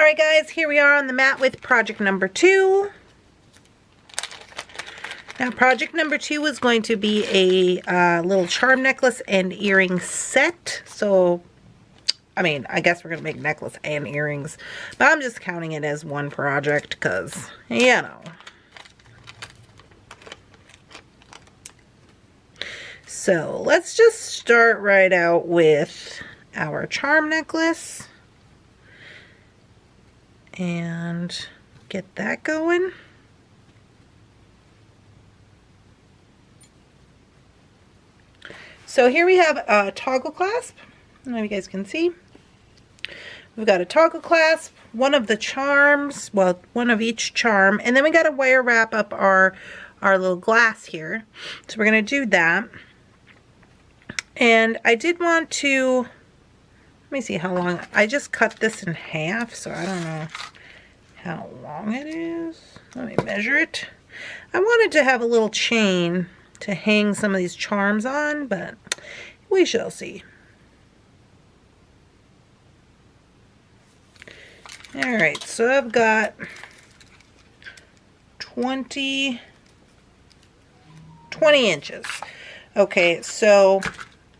Alright guys, here we are on the mat with project number 2. Now project number 2 is going to be a little charm necklace and earring set. So, I mean, I guess we're going to make necklace and earrings. But I'm just counting it as one project because, you know. So, let's just start right out with our charm necklace. And get that going. So here we have a toggle clasp. I don't know if you guys can see. We've got a toggle clasp, one of the charms, well, one of each charm, and then we got to wire wrap up our little glass here. So we're going to do that. And I did want to, let me see how long, I just cut this in half, so I don't know how long it is. Let me measure it. I wanted to have a little chain to hang some of these charms on, but we shall see. Alright, so I've got 20 inches. Okay, so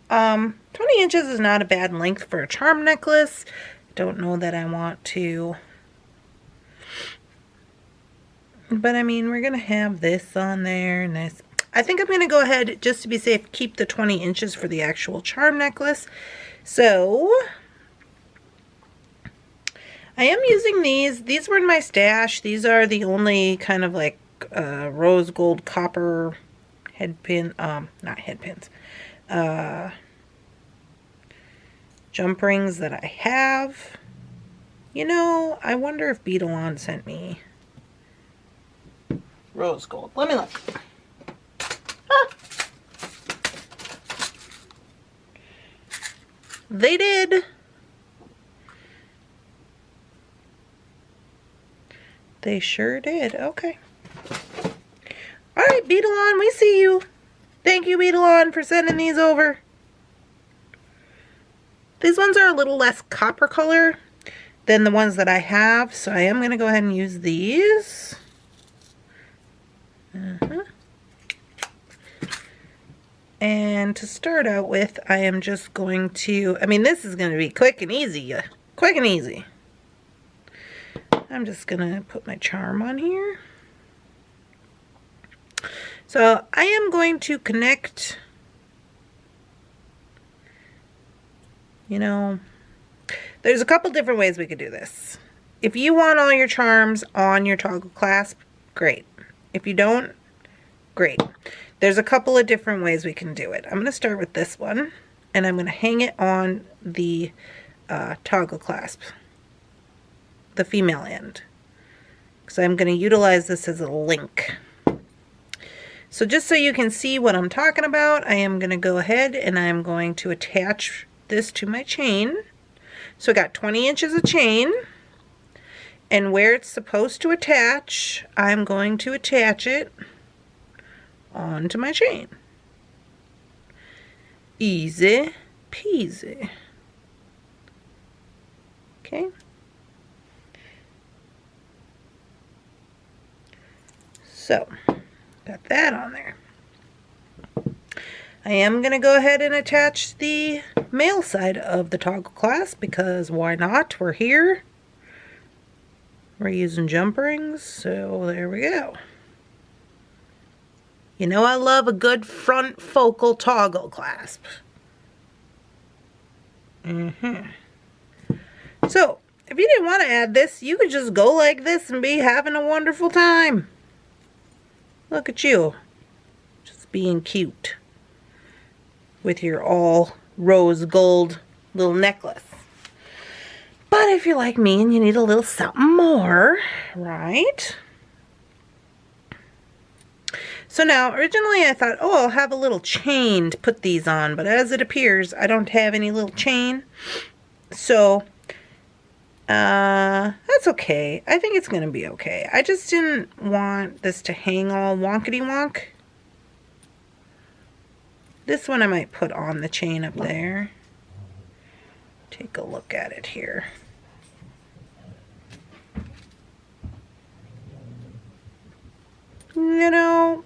20 inches is not a bad length for a charm necklace. I don't know that I want to, but I mean, we're going to have this on there and this. I think I'm going to go ahead, just to be safe, keep the 20 inches for the actual charm necklace. So, I am using these. These were in my stash. These are the only kind of like rose gold copper head pin, not head pins, jump rings that I have. You know, I wonder if Bead sent me rose gold. Let me look. They did. They sure did. Okay. Alright, Bead, we see you. Thank you, Bead, for sending these over. These ones are a little less copper color than the ones that I have, so I am going to go ahead and use these. And to start out with, I am just going to, I mean, this is going to be quick and easy. Quick and easy. I'm just going to put my charm on here. So I am going to connect, you know, there's a couple different ways we could do this. If you want all your charms on your toggle clasp, great. If you don't, great. There's a couple of different ways we can do it. I'm going to start with this one, and I'm going to hang it on the toggle clasp, the female end. So I'm going to utilize this as a link. So just so you can see what I'm talking about, I am going to go ahead and I'm going to attach this to my chain. So I got 20 inches of chain, and where it's supposed to attach, I'm going to attach it onto my chain. Easy peasy. Okay. So, got that on there. I am going to go ahead and attach the male side of the toggle clasp because why not? We're here. We're using jump rings, so there we go. You know I love a good front focal toggle clasp. So, if you didn't want to add this, you could just go like this and be having a wonderful time. Look at you. Just being cute. With your all rose gold little necklace. But if you're like me and you need a little something more, right? So now, originally I thought, oh, I'll have a little chain to put these on, but as it appears, I don't have any little chain. So, that's okay. I think it's going to be okay. I just didn't want this to hang all wonkety wonk. This one I might put on the chain up there. Take a look at it here. you know,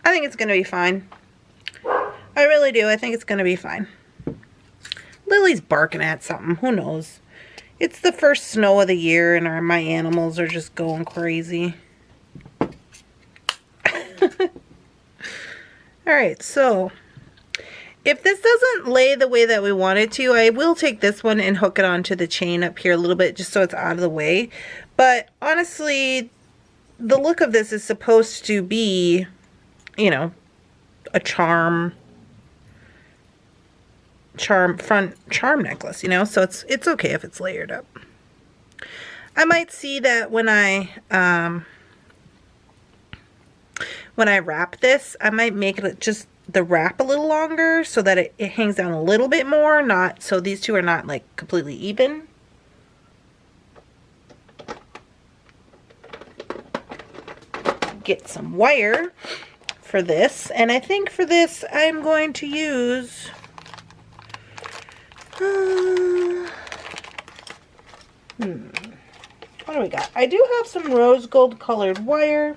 I think it's going to be fine. I really do. I think it's going to be fine. Lily's barking at something. Who knows? It's the first snow of the year and my animals are just going crazy. Alright, so if this doesn't lay the way that we want it to, I will take this one and hook it onto the chain up here a little bit just so it's out of the way. But honestly, the look of this is supposed to be, you know, a charm necklace, you know, so it's okay if it's layered up. I might see that when I wrap this, I might make it just the wrap a little longer so that it hangs down a little bit more, not so these two are not like completely even. Get some wire for this, and I think for this I'm going to use what do we got? I do have some rose gold colored wire.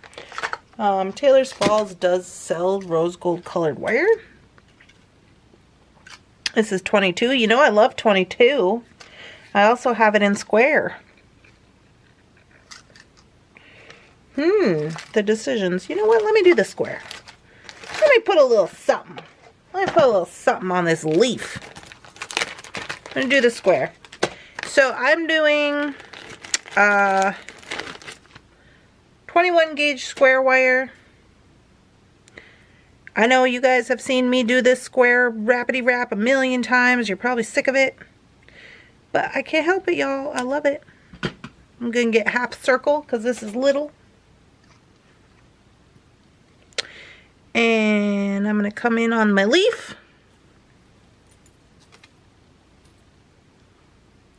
Taylor's Falls does sell rose gold colored wire. This is 22. You know I love 22. I also have it in square. The decisions. You know what? Let me do the square. Let me put a little something. Let me put a little something on this leaf. I'm going to do the square. So I'm doing 21 gauge square wire. I know you guys have seen me do this square wrappity wrap a million times. You're probably sick of it. But I can't help it, y'all. I love it. I'm going to get half circle because this is little. And I'm going to come in on my leaf.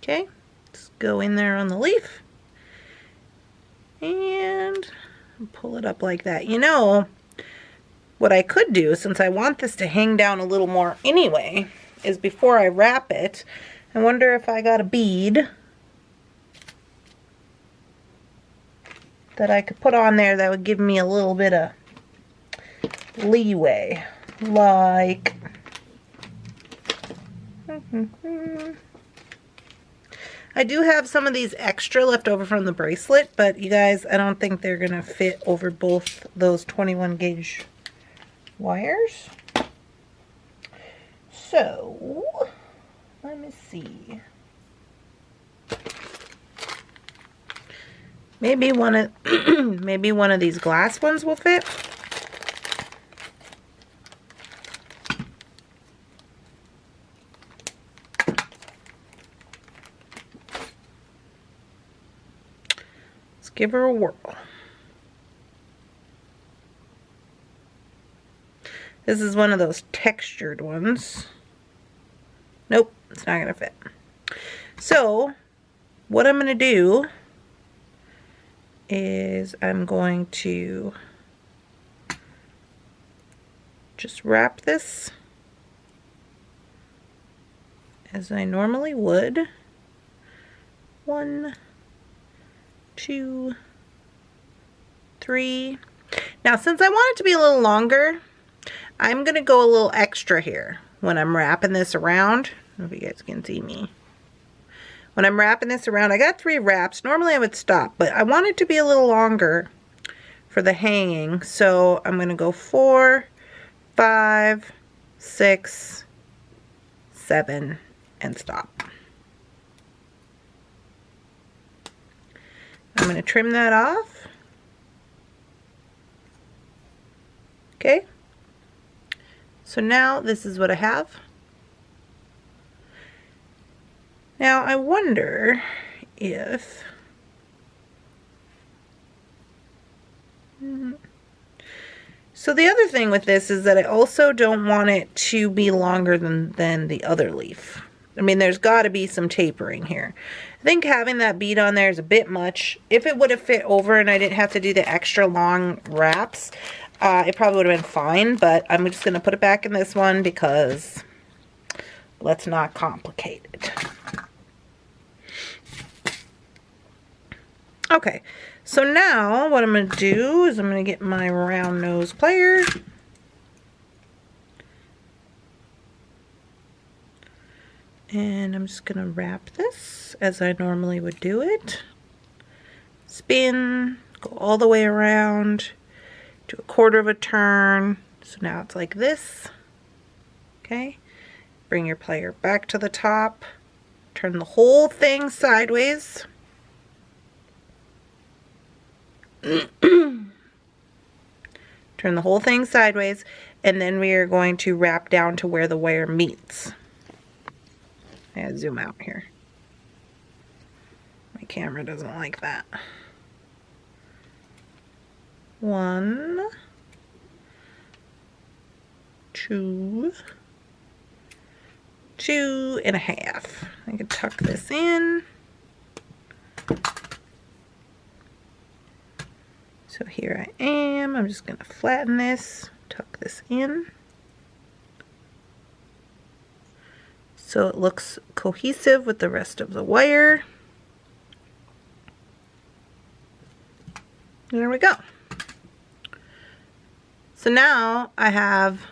Okay, just go in there on the leaf and pull it up like that. You know, what I could do, since I want this to hang down a little more anyway, is before I wrap it, I wonder if I got a bead that I could put on there that would give me a little bit of leeway, like I do have some of these extra left over from the bracelet, but you guys, I don't think they're gonna fit over both those 21 gauge wires. So let me see, maybe one of maybe one of these glass ones will fit. Give her a whirl. This is one of those textured ones. Nope, it's not going to fit. So, what I'm going to do is I'm going to just wrap this as I normally would. 1, 2, 3. Now, since I want it to be a little longer, I'm going to go a little extra here when I'm wrapping this around. I don't know if you guys can see me. When I'm wrapping this around, I got 3 wraps. Normally I would stop, but I want it to be a little longer for the hanging. So I'm going to go 4, 5, 6, 7, and stop. I'm going to trim that off. Okay. So now this is what I have. Now I wonder if so the other thing with this is that I also don't want it to be longer than the other leaf. I mean, there's got to be some tapering here. I think having that bead on there is a bit much. If it would have fit over and I didn't have to do the extra long wraps, it probably would have been fine, but I'm just going to put it back in this one because let's not complicate it. Okay, So now what I'm going to do is I'm going to get my round nose plier. And I'm just going to wrap this as I normally would do it. Spin, go all the way around, do a quarter of a turn. So now it's like this. Okay. Bring your plier back to the top. Turn the whole thing sideways. Turn the whole thing sideways, and then we are going to wrap down to where the wire meets. I gotta zoom out here. My camera doesn't like that. 1, 2, 2.5. I can tuck this in. So here I am. I'm just going to flatten this, tuck this in, so it looks cohesive with the rest of the wire. There we go. So now I have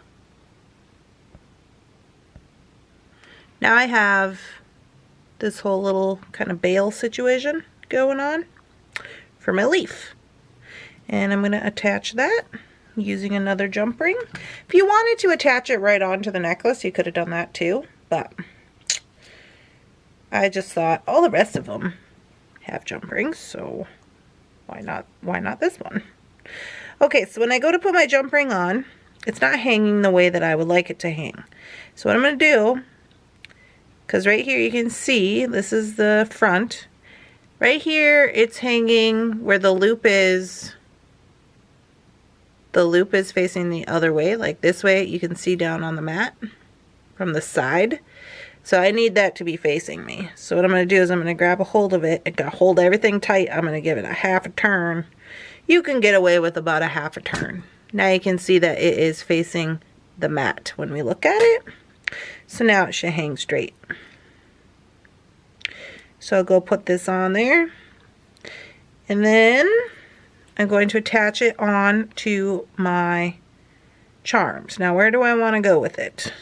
this whole little kind of bail situation going on for my leaf. And I'm going to attach that using another jump ring. If you wanted to attach it right onto the necklace, you could have done that too, but I just thought all the rest of them have jump rings, so why not this one? Okay, so when I go to put my jump ring on, it's not hanging the way that I would like it to hang. So what I'm going to do, because right here you can see, this is the front. Right here, it's hanging where the loop is. The loop is facing the other way, like this way. You can see down on the mat from the side. So I need that to be facing me. So what I'm going to do is I'm going to grab a hold of it. I'm going to hold everything tight. I'm going to give it a half a turn. You can get away with about a half a turn. Now you can see that it is facing the mat when we look at it. So now it should hang straight. So I'll go put this on there. And then I'm going to attach it on to my charms. Now where do I want to go with it?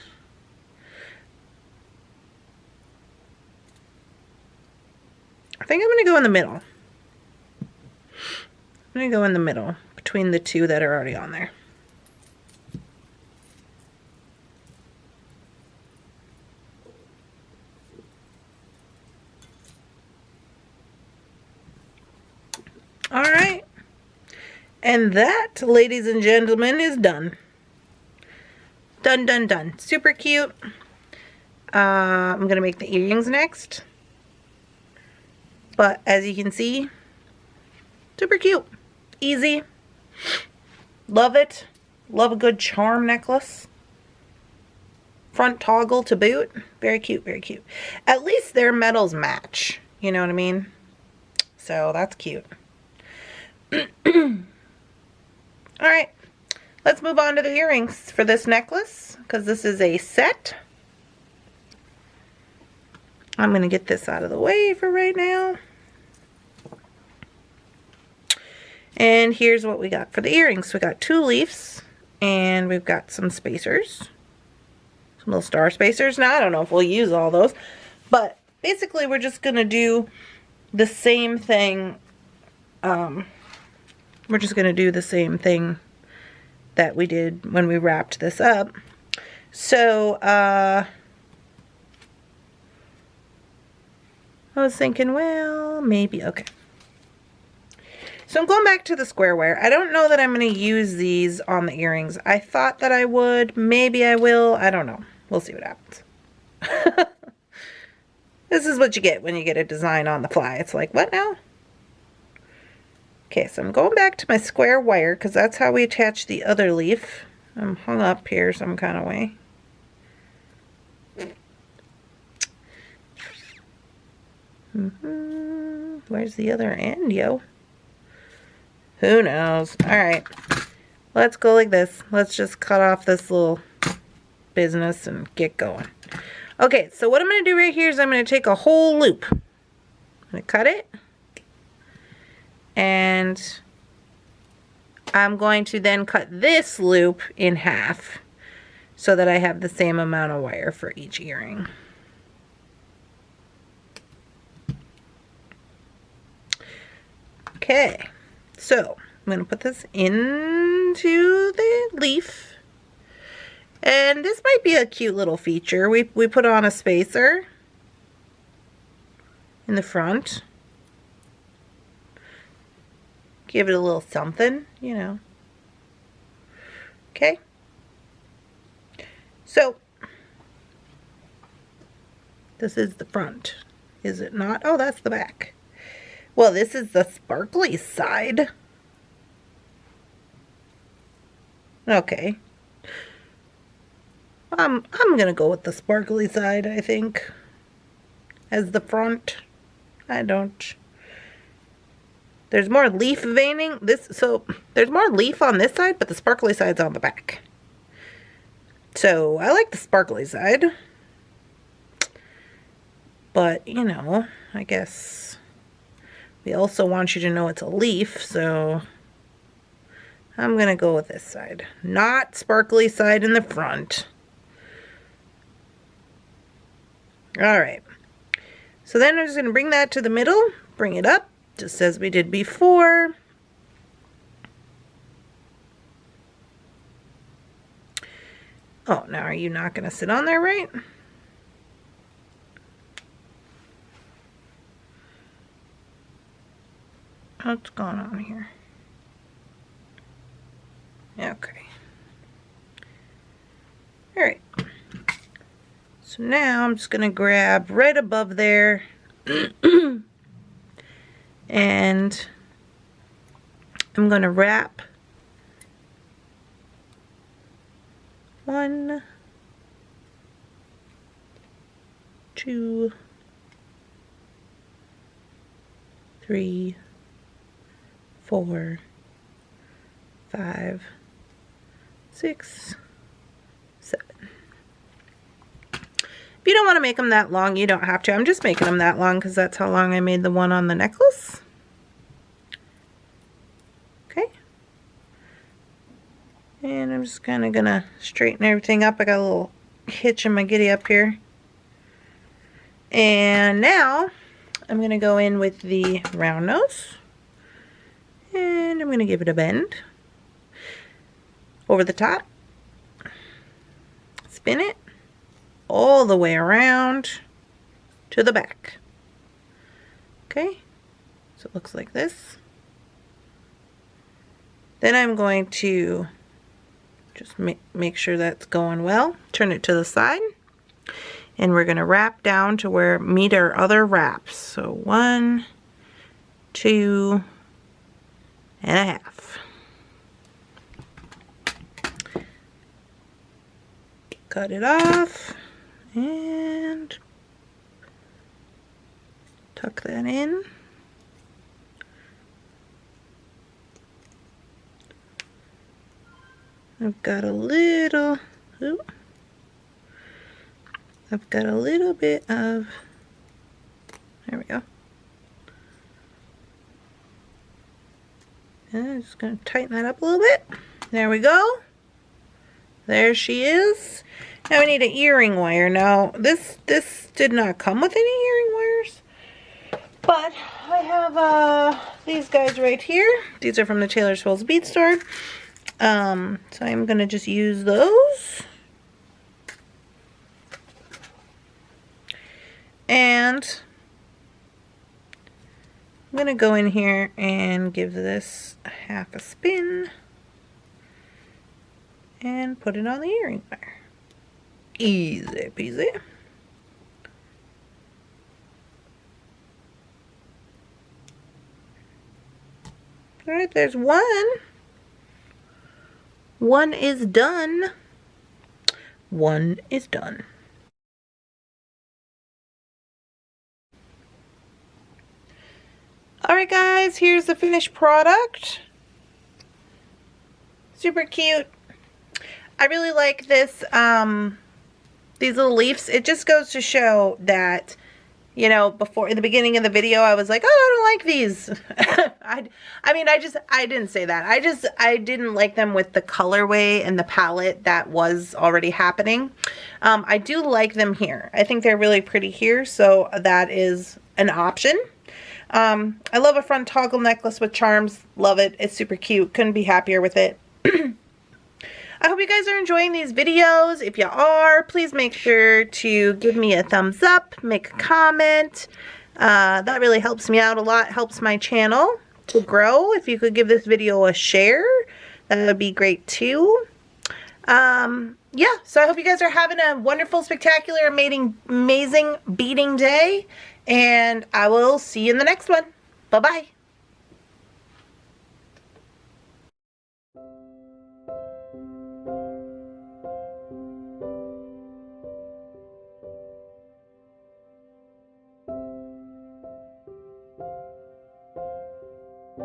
I think I'm going to go in the middle. I'm going to go in the middle between the two that are already on there. Alright. And that, ladies and gentlemen, is done. Done, done, done. Super cute. I'm going to make the earrings next. But as you can see, super cute. Easy. Love it. Love a good charm necklace. Front toggle to boot. Very cute, very cute. At least their metals match. You know what I mean? So that's cute. Alright. Let's move on to the earrings for this necklace, because this is a set. I'm going to get this out of the way for right now. And here's what we got for the earrings. We got 2 leaves, and we've got some spacers. Some little star spacers. Now, I don't know if we'll use all those, but basically we're just going to do the same thing. We're just going to do the same thing that we did when we wrapped this up. So, I was thinking, well, maybe, okay. So I'm going back to the square wire. I don't know that I'm going to use these on the earrings. I thought that I would. Maybe I will. I don't know. We'll see what happens. This is what you get when you get a design on the fly. It's like, what now? Okay, so I'm going back to my square wire because that's how we attach the other leaf. I'm hung up here some kind of way. Where's the other end, yo? Who knows? Alright, let's go like this. Let's just cut off this little business and get going. Okay, so what I'm going to do right here is I'm going to take a whole loop. I'm going to cut it. And I'm going to then cut this loop in half so that I have the same amount of wire for each earring. Okay, so I'm going to put this into the leaf. And this might be a cute little feature. We put on a spacer in the front. Give it a little something, you know. Okay. So, this is the front, is it not? Oh, that's the back. Well, this is the sparkly side. Okay. I'm gonna go with the sparkly side, I think, as the front. There's more leaf veining. So there's more leaf on this side, but the sparkly side's on the back. So I like the sparkly side. But, you know, I guess we also want you to know it's a leaf, so I'm gonna go with this side. Not sparkly side in the front. Alright. So then I'm just gonna bring that to the middle, bring it up, just as we did before. Oh, now are you not gonna sit on there, right? What's going on here? Okay. Alright. So now I'm just going to grab right above there and I'm going to wrap 1, 2, 3, 4, 5, 6, 7. If you don't want to make them that long, you don't have to. I'm just making them that long because that's how long I made the one on the necklace. Okay. And I'm just kind of going to straighten everything up. I got a little hitch in my giddy up here. And now I'm going to go in with the round nose. And I'm going to give it a bend over the top. Spin it all the way around to the back. Okay, so it looks like this. Then I'm going to just make sure that's going well. Turn it to the side. And we're going to wrap down to where meet our other wraps. So 1, 2 and a half. Cut it off and tuck that in. I've got a little, I've got a little bit of, there we go. And I'm just going to tighten that up a little bit. There we go. There she is. Now we need an earring wire. Now this did not come with any earring wires, but I have these guys right here. These are from the Taylor Swift's Bead store. So I'm gonna just use those, and I'm gonna go in here and give this half a spin and put it on the earring wire. Easy peasy. Alright, there's one. One is done. One is done. Alright guys, here's the finished product. Super cute. I really like this, these little leaves. It just goes to show that You know, before, in the beginning of the video, I was like, oh, I don't like these. I mean, I didn't say that. I didn't like them with the colorway and the palette that was already happening. I do like them here. I think they're really pretty here, so that is an option. I love a front toggle necklace with charms. Love it. It's super cute. Couldn't be happier with it. I hope you guys are enjoying these videos. If you are, please make sure to give me a thumbs up, make a comment. That really helps me out a lot, helps my channel to grow. If you could give this video a share, that would be great too. Yeah, so I hope you guys are having a wonderful, spectacular, amazing beading day. And I will see you in the next one. Bye-bye.